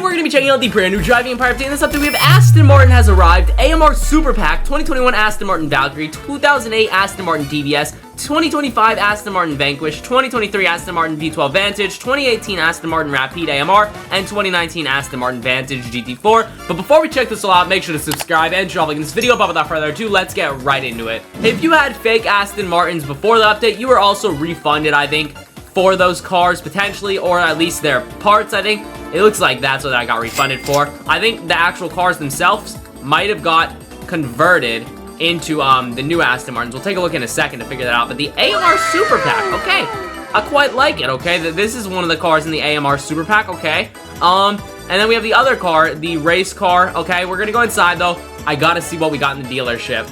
we're going to be checking out the brand new Driving Empire update. In this update, we have Aston Martin has arrived, AMR Super Pack, 2021 Aston Martin Valkyrie, 2008 Aston Martin DBS, 2025 Aston Martin Vanquish, 2023 Aston Martin V12 Vantage, 2018 Aston Martin Rapide AMR, and 2019 Aston Martin Vantage GT4. But before we check this all out, make sure to subscribe and drop a like in this video. But without further ado, let's get right into it. If you had fake Aston Martins before the update, you were also refunded, I think, for those cars potentially, or at least their parts. I think it looks like that's what I got refunded for. I think the actual cars themselves might have got converted into the new Aston Martins. We'll take a look in a second to figure that out. But the AMR Super Pack, okay, I quite like it. Okay, this is one of the cars in the AMR Super Pack. Okay, and then we have the other car, the race car. Okay, we're gonna go inside though. I gotta see what we got in the dealership.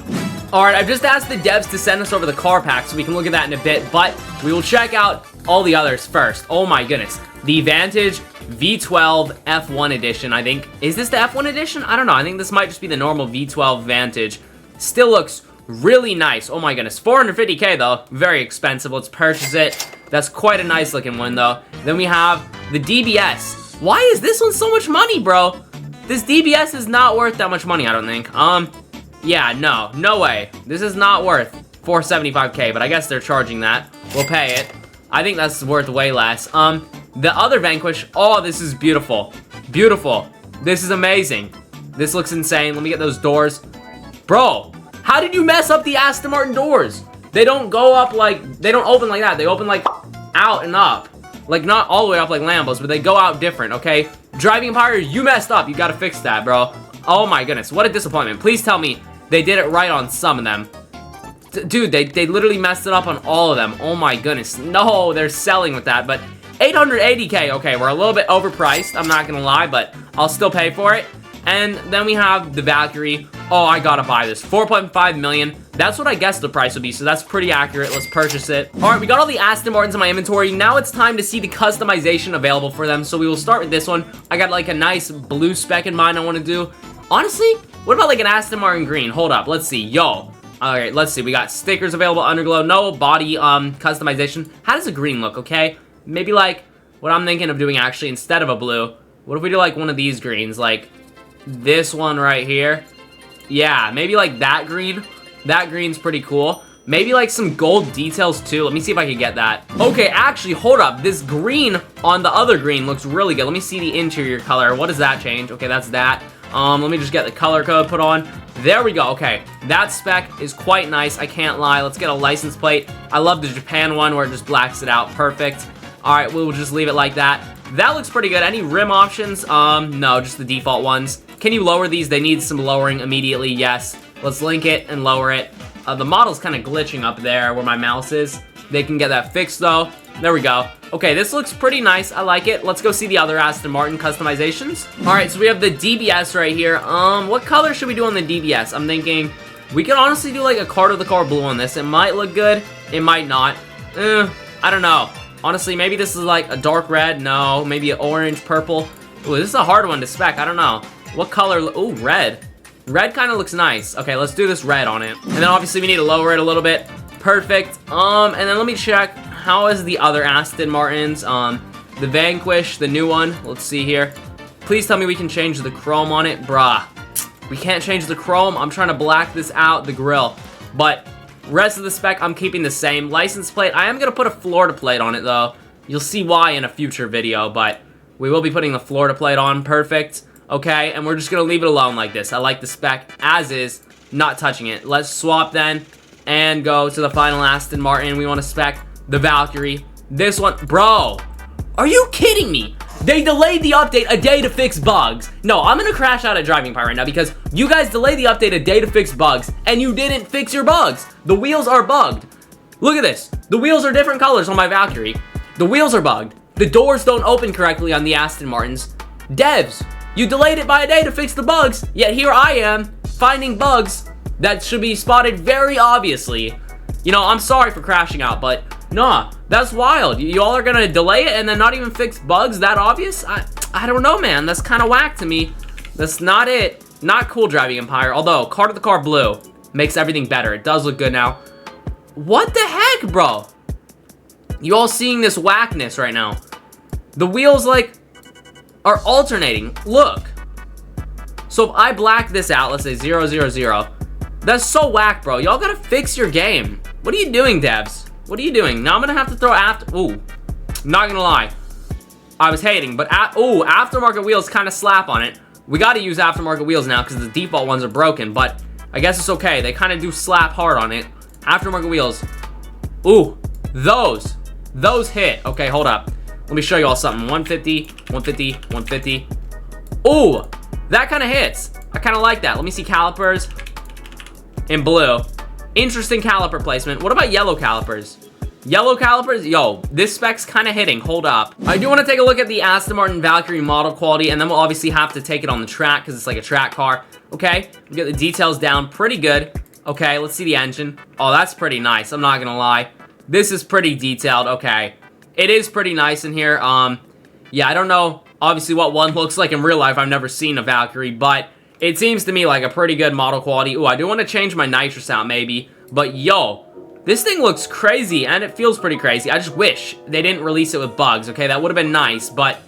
Alright, I've just asked the devs to send us over the car pack so we can look at that in a bit, but we will check out all the others first. Oh my goodness. The Vantage V12 F1 edition, I think. Is this the F1 edition? I don't know. I think this might just be the normal V12 Vantage. Still looks really nice. Oh my goodness. 450K though. Very expensive. Let's purchase it. That's quite a nice looking one though. Then we have the DBS. Why is this one so much money, bro? This DBS is not worth that much money, I don't think. Yeah, no way. This is not worth 475K, but I guess they're charging that. We'll pay it. I think that's worth way less. The other Vanquish, oh, this is beautiful. Beautiful. This is amazing. This looks insane. Let me get those doors. Bro, how did you mess up the Aston Martin doors? They don't go up like, they don't open like that. They open like out and up. Like not all the way up like Lambos, but they go out different, okay? Driving Empire, you messed up. You gotta fix that, bro. Oh my goodness, what a disappointment. Please tell me they did it right on some of them. Dude, they literally messed it up on all of them. Oh my goodness. No, they're selling with that, but 880K. Okay, we're a little bit overpriced, I'm not gonna lie, but I'll still pay for it. And then we have the Valkyrie. Oh, I gotta buy this. 4.5 million. That's what I guess the price would be, so that's pretty accurate. Let's purchase it. All right, we got all the Aston Martins in my inventory. Now it's time to see the customization available for them, so we will start with this one. I got like a nice blue spec in mind I want to do. Honestly, what about like an Aston Martin green? Hold up, let's see. Yo, all right, let's see. We got stickers available, underglow, no body customization. How does a green look, okay? Maybe like what I'm thinking of doing actually instead of a blue. What if we do like one of these greens, like this one right here? Yeah, maybe like that green. That green's pretty cool. Maybe like some gold details too. Let me see if I can get that. Okay, actually, hold up. This green on the other green looks really good. Let me see the interior color. What does that change? Okay, that's that. Let me just get the color code put on. There we go. Okay, that spec is quite nice. I can't lie. Let's get a license plate. I love the Japan one where it just blacks it out. Perfect. All right, we'll just leave it like that. That looks pretty good. Any rim options? No, just the default ones. Can you lower these? They need some lowering immediately. Yes. Let's link it and lower it. The model's kind of glitching up there where my mouse is. They can get that fixed though. There we go. Okay, this looks pretty nice. I like it. Let's go see the other Aston Martin customizations. All right, so we have the DBS right here. What color should we do on the DBS? I'm thinking we could honestly do like a CarterDaCar blue on this. It might look good. It might not. I don't know. Honestly, maybe this is like a dark red. No, maybe an orange, purple. Ooh, this is a hard one to spec. I don't know. What color? Ooh, red. Red kind of looks nice. Okay, let's do this red on it. And then obviously we need to lower it a little bit. Perfect. And then let me check. How is the other Aston Martins? The Vanquish, the new one. Let's see here. Please tell me we can change the chrome on it. Bruh. We can't change the chrome. I'm trying to black this out, the grille. But rest of the spec, I'm keeping the same. License plate, I am going to put a Florida plate on it, though. You'll see why in a future video, but we will be putting the Florida plate on. Perfect. Okay, and we're just going to leave it alone like this. I like the spec as is, not touching it. Let's swap then and go to the final Aston Martin. We want to spec the Valkyrie. This one, bro, are you kidding me? They delayed the update a day to fix bugs. No, I'm going to crash out at Driving Empire right now because you guys delayed the update a day to fix bugs and you didn't fix your bugs. The wheels are bugged. Look at this. The wheels are different colors on my Valkyrie. The wheels are bugged. The doors don't open correctly on the Aston Martins. Devs, you delayed it by a day to fix the bugs, yet here I am, finding bugs that should be spotted very obviously. You know, I'm sorry for crashing out, but nah, that's wild. Y'all are gonna delay it and then not even fix bugs that obvious? I don't know, man. That's kind of whack to me. That's not it. Not cool, Driving Empire. Although, CarterDaCar Blue makes everything better. It does look good now. What the heck, bro? You all seeing this whackness right now? The wheels, like, are alternating. Look. So if I black this out, let's say 0, 0, 0. That's so whack, bro. Y'all gotta fix your game. What are you doing, devs? What are you doing? Now I'm gonna have to throw after. Ooh, not gonna lie. I was hating, but ooh, aftermarket wheels kind of slap on it. We gotta use aftermarket wheels now because the default ones are broken, but I guess it's okay. They kind of do slap hard on it. Aftermarket wheels. Ooh, those hit. Okay, hold up. Let me show you all something. 150, 150, 150. Ooh, that kind of hits. I kind of like that. Let me see calipers in blue. Interesting caliper placement. What about yellow calipers? Yellow calipers, yo, this spec's kind of hitting. Hold up. I do want to take a look at the Aston Martin Valkyrie model quality, and then we'll obviously have to take it on the track because it's like a track car. Okay, we get the details down pretty good. Okay, let's see the engine. Oh, that's pretty nice. I'm not gonna lie. This is pretty detailed. Okay, it is pretty nice in here. Yeah, I don't know obviously what one looks like in real life. I've never seen a Valkyrie, but it seems to me like a pretty good model quality. Ooh, I do want to change my nitrous out maybe, but yo, this thing looks crazy, and it feels pretty crazy. I just wish they didn't release it with bugs, okay? That would have been nice, but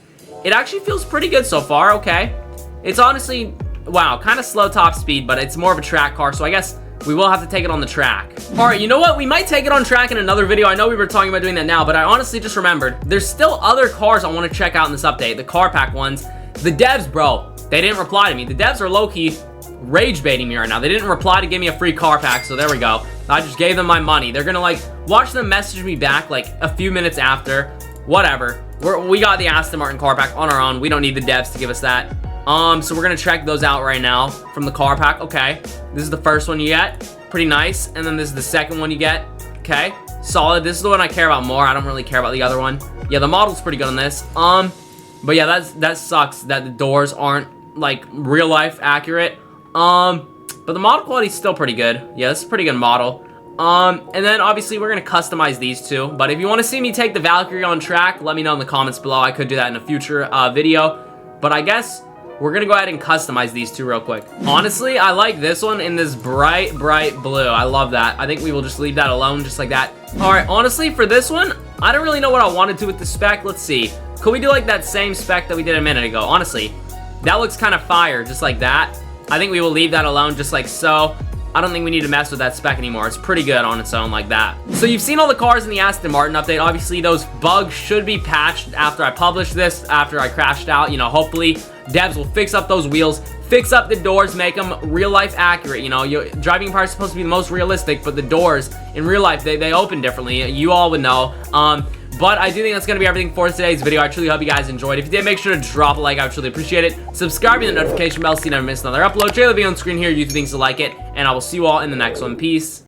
it actually feels pretty good so far, okay? It's honestly, wow, kind of slow top speed, but it's more of a track car, so I guess we will have to take it on the track. All right, you know what? We might take it on track in another video. I know we were talking about doing that now, but I honestly just remembered there's still other cars I want to check out in this update, the car pack ones. The devs, bro, they didn't reply to me. The devs are low-key rage baiting me right now. They didn't reply to give me a free car pack, so there we go. I just gave them my money. They're gonna like watch them message me back like a few minutes after. Whatever. We got the Aston Martin car pack on our own. We don't need the devs to give us that. So we're gonna check those out right now from the car pack. Okay, this is the first one you get. Pretty nice. And then this is the second one you get. Okay, solid. This is the one I care about more. I don't really care about the other one. Yeah, the model's pretty good on this. But yeah, that sucks that the doors aren't like real life accurate. But the model quality is still pretty good. Yeah, this is a pretty good model. And then obviously we're gonna customize these two. But if you want to see me take the Valkyrie on track, let me know in the comments below. I could do that in a future video. But I guess we're gonna go ahead and customize these two real quick. Honestly, I like this one in this bright blue. I love that. I think we will just leave that alone just like that. All right, honestly, for this one, I don't really know what I want to do with the spec. Let's see. Could we do like that same spec that we did a minute ago? Honestly, that looks kind of fire, just like that. I think we will leave that alone just like so. I don't think we need to mess with that spec anymore. It's pretty good on its own like that. So you've seen all the cars in the Aston Martin update. Obviously, those bugs should be patched after I publish this, after I crashed out. You know, hopefully, devs will fix up those wheels, fix up the doors, make them real-life accurate. You know, driving parts are supposed to be the most realistic, but the doors in real life, they open differently. You all would know. But I do think that's going to be everything for today's video. I truly hope you guys enjoyed. If you did, make sure to drop a like. I would truly appreciate it. Subscribe to the notification bell so you never miss another upload. Share the video on screen here. YouTube thinks to like it. And I will see you all in the next one. Peace.